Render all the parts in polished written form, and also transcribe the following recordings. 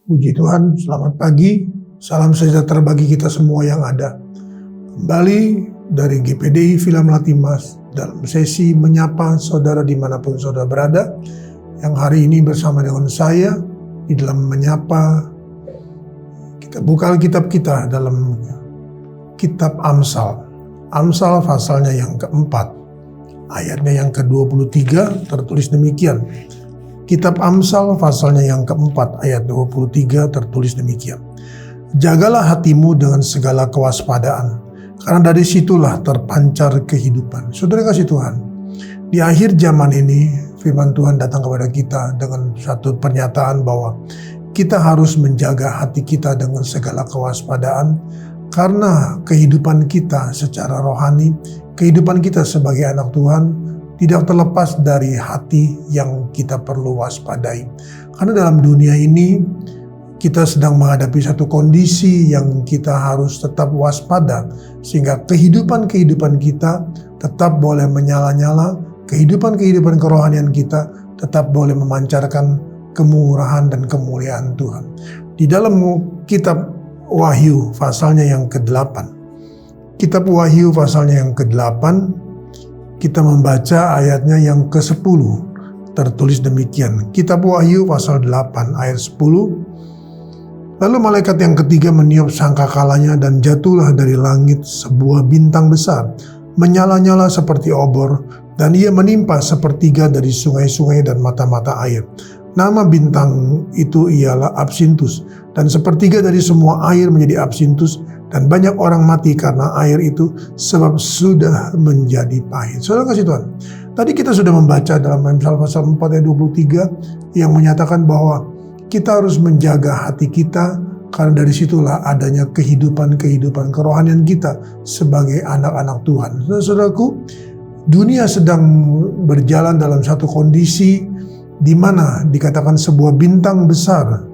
Puji Tuhan, selamat pagi, salam sejahtera bagi kita semua yang ada. Kembali dari GPDI Villa Melati Mas dalam sesi menyapa saudara dimanapun saudara berada. Yang hari ini bersama dengan saya di dalam menyapa, kita buka Alkitab kita dalam kitab Amsal. Amsal pasalnya yang keempat, ayatnya yang ke-23 tertulis demikian. Kitab Amsal pasalnya yang keempat ayat 23 tertulis demikian. Jagalah hatimu dengan segala kewaspadaan, karena dari situlah terpancar kehidupan. Saudara kasih Tuhan, di akhir zaman ini firman Tuhan datang kepada kita dengan satu pernyataan bahwa kita harus menjaga hati kita dengan segala kewaspadaan, karena kehidupan kita secara rohani, kehidupan kita sebagai anak Tuhan tidak terlepas dari hati yang kita perlu waspadai. Karena dalam dunia ini kita sedang menghadapi satu kondisi yang kita harus tetap waspada, sehingga kehidupan kita tetap boleh menyala-nyala, kehidupan kerohanian kita tetap boleh memancarkan kemurahan dan kemuliaan Tuhan. Di dalam kitab Wahyu pasalnya yang ke-8, kitab Wahyu pasalnya yang ke-8, kita membaca ayatnya yang ke-10, tertulis demikian. Kitab Wahyu pasal 8 ayat 10. Lalu malaikat yang ketiga meniup sangkakalanya dan jatuhlah dari langit sebuah bintang besar, menyala-nyala seperti obor, dan ia menimpa sepertiga dari sungai-sungai dan mata-mata air. Nama bintang itu ialah Absintus, dan sepertiga dari semua air menjadi Absintus, dan banyak orang mati karena air itu sebab sudah menjadi pahit. Saudara kasih Tuhan, tadi kita sudah membaca dalam Amsal pasal 4 ayat 23 yang menyatakan bahwa kita harus menjaga hati kita, karena dari situlah adanya kehidupan kerohanian kita sebagai anak-anak Tuhan. Saudaraku, dunia sedang berjalan dalam satu kondisi di mana dikatakan sebuah bintang besar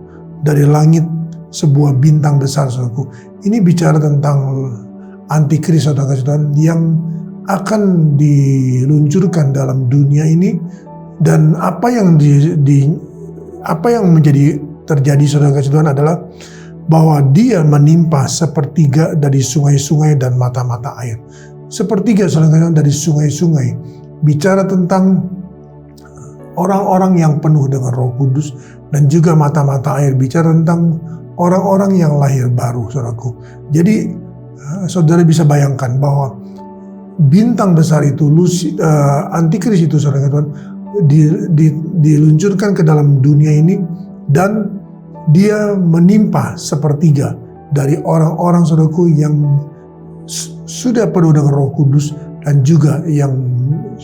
dari langit, sebuah bintang besar, saudaraku. Ini bicara tentang antikris, saudara Tuhan, yang akan diluncurkan dalam dunia ini, dan apa yang menjadi terjadi, saudara Tuhan, adalah bahwa dia menimpa sepertiga dari sungai-sungai dan mata-mata air. Sepertiga, saudara Tuhan, dari sungai-sungai bicara tentang orang-orang yang penuh dengan Roh Kudus, dan juga mata-mata air bicara tentang orang-orang yang lahir baru, saudaraku. Jadi saudara bisa bayangkan bahwa bintang besar itu, antikris itu, saudara Tuhan, diluncurkan ke dalam dunia ini, dan dia menimpa sepertiga dari orang-orang, saudaraku, yang sudah penuh dengan Roh Kudus dan juga yang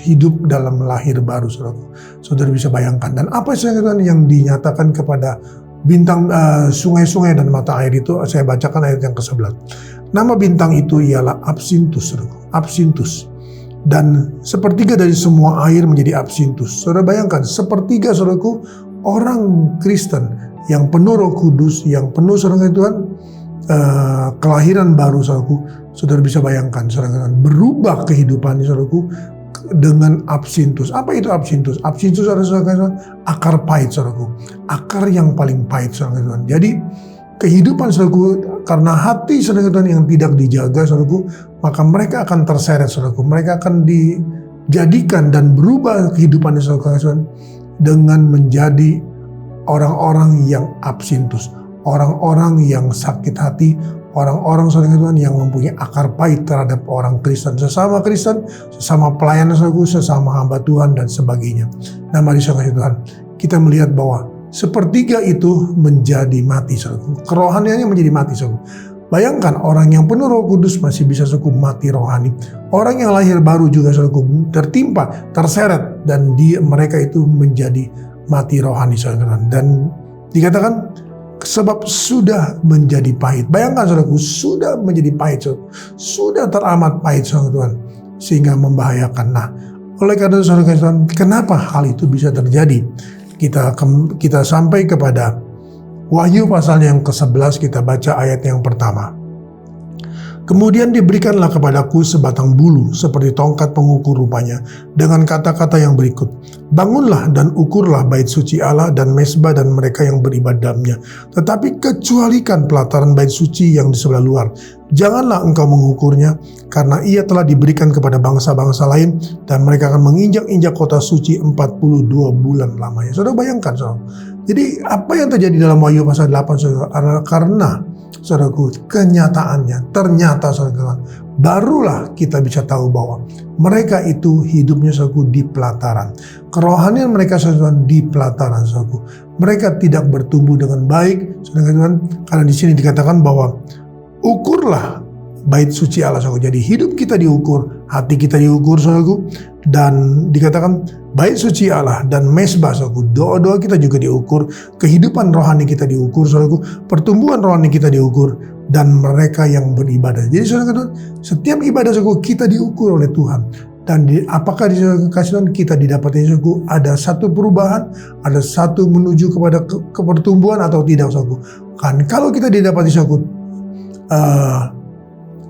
hidup dalam lahir baru, saudaraku. Saudara bisa bayangkan. Dan apa, saudara Tuhan, yang dinyatakan kepada bintang sungai-sungai dan mata air itu? Saya bacakan ayat yang ke-11. Nama bintang itu ialah Absintus, saudaraku. Absintus. Dan sepertiga dari semua air menjadi Absintus. Saudara bayangkan, sepertiga, saudaraku, orang Kristen yang penuh Roh Kudus, yang penuh, saudara Tuhan, kelahiran baru, saudaraku. Saudara bisa bayangkan, saudara, berubah kehidupannya, saudaraku, dengan Absintus. Apa itu Absintus? Absintus adalah akar pahit, saudaraku. Akar yang paling pahit, saudara. Jadi kehidupan, saudaraku, karena hati, saudara, yang tidak dijaga, saudaraku, maka mereka akan terseret, saudaraku. Mereka akan dijadikan dan berubah kehidupannya, saudara, dengan menjadi orang-orang yang Absintus, orang-orang yang sakit hati, orang-orang, saudara Tuhan, yang mempunyai akar pahit terhadap orang Kristen, sesama pelayan, saudaraku, sesama hamba Tuhan, dan sebagainya. Nah, mari, saudara Tuhan, kita melihat bahwa sepertiga itu menjadi mati, saudaraku. Kerohaniannya menjadi mati, saudaraku. Bayangkan, orang yang penuh Roh Kudus masih bisa, saudaraku, mati rohani. Orang yang lahir baru juga, saudaraku, tertimpa, terseret, dan mereka itu menjadi mati rohani, saudara. Dan dikatakan sebab sudah menjadi pahit. Bayangkan, saudaraku, sudah menjadi pahit, saudara. Sudah teramat pahit, saudara Tuhan, sehingga membahayakan. Nah, oleh karena itu, saudara Tuhan, kenapa hal itu bisa terjadi? Kita sampai kepada Wahyu pasal yang ke-11, kita baca ayat yang pertama. Kemudian diberikanlah kepadaku sebatang bulu seperti tongkat pengukur rupanya, dengan kata-kata yang berikut, bangunlah dan ukurlah bait suci Allah dan mezbah dan mereka yang beribadah dalamnya. Tetapi kecualikan pelataran bait suci yang di sebelah luar. Janganlah engkau mengukurnya, karena ia telah diberikan kepada bangsa-bangsa lain, dan mereka akan menginjak-injak kota suci 42 bulan lamanya. Saudara bayangkan, saudara. Jadi apa yang terjadi dalam Wahyu pasal 8, saudara, adalah karena saudaraku, kenyataannya ternyata saudara, barulah kita bisa tahu bahwa mereka itu hidupnya saudaraku di pelataran. Kerohanian mereka saudara di pelataran saudaraku. Mereka tidak bertumbuh dengan baik, saudara, karena di sini dikatakan bahwa ukurlah bait suci Allah saudaraku. Jadi hidup kita diukur, hati kita diukur saudaraku, dan dikatakan bait suci Allah dan mezbah saudaraku. Doa-doa kita juga diukur, kehidupan rohani kita diukur saudaraku, pertumbuhan rohani kita diukur, dan mereka yang beribadah. Jadi saudara, setiap ibadah saudaraku kita diukur oleh Tuhan. Dan apakah di kasih Tuhan kita didapati saudaraku ada satu perubahan, ada satu menuju kepada kepertumbuhan atau tidak saudaraku. Kan kalau kita didapati saudaraku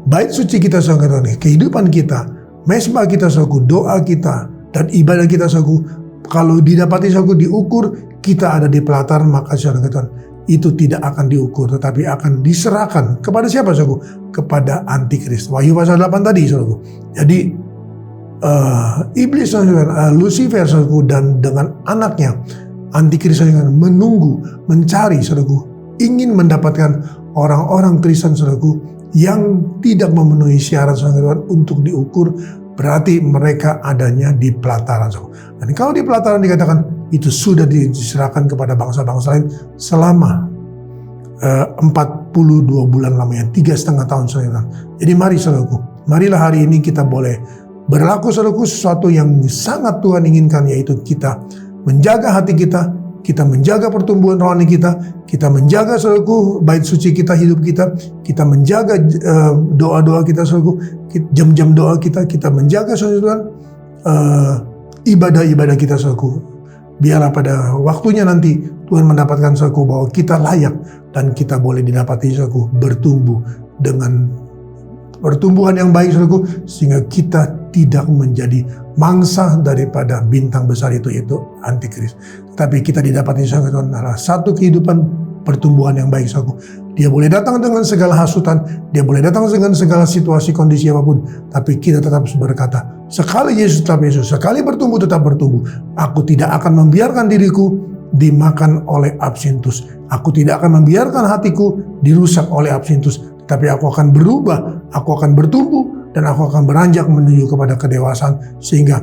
bait suci kita saudara, kehidupan kita, mezbah kita saudaraku, doa kita dan ibadah kita saudaraku, kalau didapati saudaraku diukur, kita ada di pelataran, maka saudara, itu tidak akan diukur, tetapi akan diserahkan kepada siapa saudaraku? Kepada antikris. Wahyu pasal 8 tadi saudaraku. Jadi iblis saudara, Lucifer saudaraku, dan dengan anaknya antikris saudara, menunggu, mencari saudaraku, ingin mendapatkan orang-orang Kristen saudaraku yang tidak memenuhi syarat saudara untuk diukur, berarti mereka adanya di pelataran saudara. Dan kalau di pelataran dikatakan itu sudah diserahkan kepada bangsa-bangsa lain selama 42 bulan lamanya, 3,5 tahun saudara. Jadi mari saudaraku, marilah hari ini kita boleh berlaku saudaraku sesuatu yang sangat Tuhan inginkan, yaitu kita menjaga hati kita, kita menjaga pertumbuhan rohani kita menjaga saudaraku bait suci kita, hidup kita menjaga doa-doa kita saudaraku, jam-jam doa kita menjaga saudara, ibadah-ibadah kita saudaraku. Biarlah pada waktunya nanti Tuhan mendapatkan saudaraku bahwa kita layak dan kita boleh didapati saudaraku bertumbuh dengan pertumbuhan yang baik saudaraku, sehingga kita tidak menjadi mangsa daripada bintang besar itu, yaitu antikris. Tapi kita didapati saudaraku adalah satu kehidupan pertumbuhan yang baik saudaraku. Dia boleh datang dengan segala hasutan, dia boleh datang dengan segala situasi kondisi apapun, tapi kita tetap berkata, sekali Yesus tetap Yesus, sekali bertumbuh tetap bertumbuh. Aku tidak akan membiarkan diriku dimakan oleh absintus. Aku tidak akan membiarkan hatiku dirusak oleh absintus. Tapi aku akan berubah, aku akan bertumbuh, dan aku akan beranjak menuju kepada kedewasaan, sehingga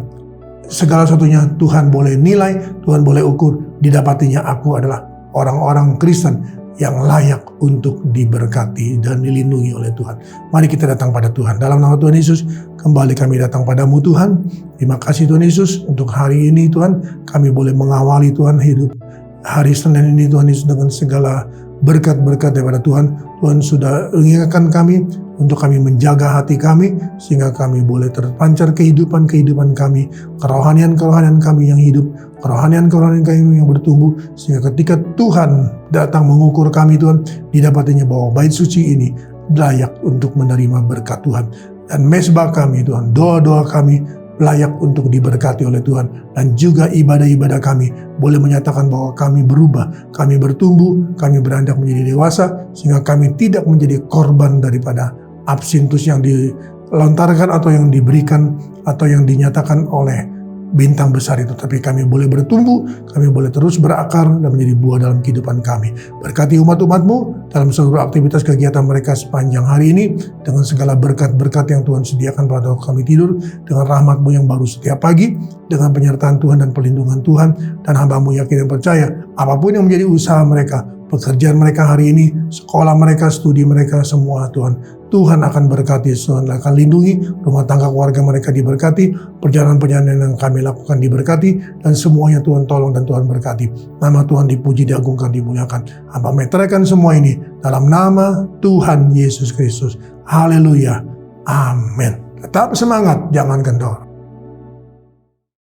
segala sesuatunya Tuhan boleh nilai, Tuhan boleh ukur. Didapatinya aku adalah orang-orang Kristen yang layak untuk diberkati dan dilindungi oleh Tuhan. Mari kita datang pada Tuhan. Dalam nama Tuhan Yesus, kembali kami datang padamu Tuhan. Terima kasih Tuhan Yesus untuk hari ini Tuhan. Kami boleh mengawali Tuhan hidup hari Senin ini Tuhan Yesus dengan segala berkat-berkat daripada Tuhan. Tuhan sudah mengingatkan kami untuk kami menjaga hati kami, sehingga kami boleh terpancar kehidupan-kehidupan kami, kerohanian-kerohanian kami yang hidup, kerohanian-kerohanian kami yang bertumbuh, sehingga ketika Tuhan datang mengukur kami Tuhan, didapatinya bahwa bait suci ini layak untuk menerima berkat Tuhan. Dan mezbah kami Tuhan, doa-doa kami layak untuk diberkati oleh Tuhan, dan juga ibadah-ibadah kami boleh menyatakan bahwa kami berubah, kami bertumbuh, kami beranjak menjadi dewasa, sehingga kami tidak menjadi korban daripada absintus yang dilontarkan atau yang diberikan atau yang dinyatakan oleh bintang besar itu, tapi kami boleh bertumbuh, kami boleh terus berakar dan menjadi buah dalam kehidupan kami. Berkati umat-umat-Mu dalam seluruh aktivitas kegiatan mereka sepanjang hari ini, dengan segala berkat-berkat yang Tuhan sediakan pada waktu kami tidur, dengan rahmat-Mu yang baru setiap pagi, dengan penyertaan Tuhan dan perlindungan Tuhan, dan hamba-Mu yakin dan percaya, apapun yang menjadi usaha mereka, pekerjaan mereka hari ini, sekolah mereka, studi mereka, semua Tuhan akan berkati, Tuhan akan lindungi, rumah tangga keluarga mereka diberkati, perjalanan-perjalanan yang kami lakukan diberkati, dan semuanya Tuhan tolong dan Tuhan berkati. Nama Tuhan dipuji, diagungkan, dimuliakan. Hamba meteraikan semua ini dalam nama Tuhan Yesus Kristus. Haleluya. Amin. Tetap semangat, jangan kendor.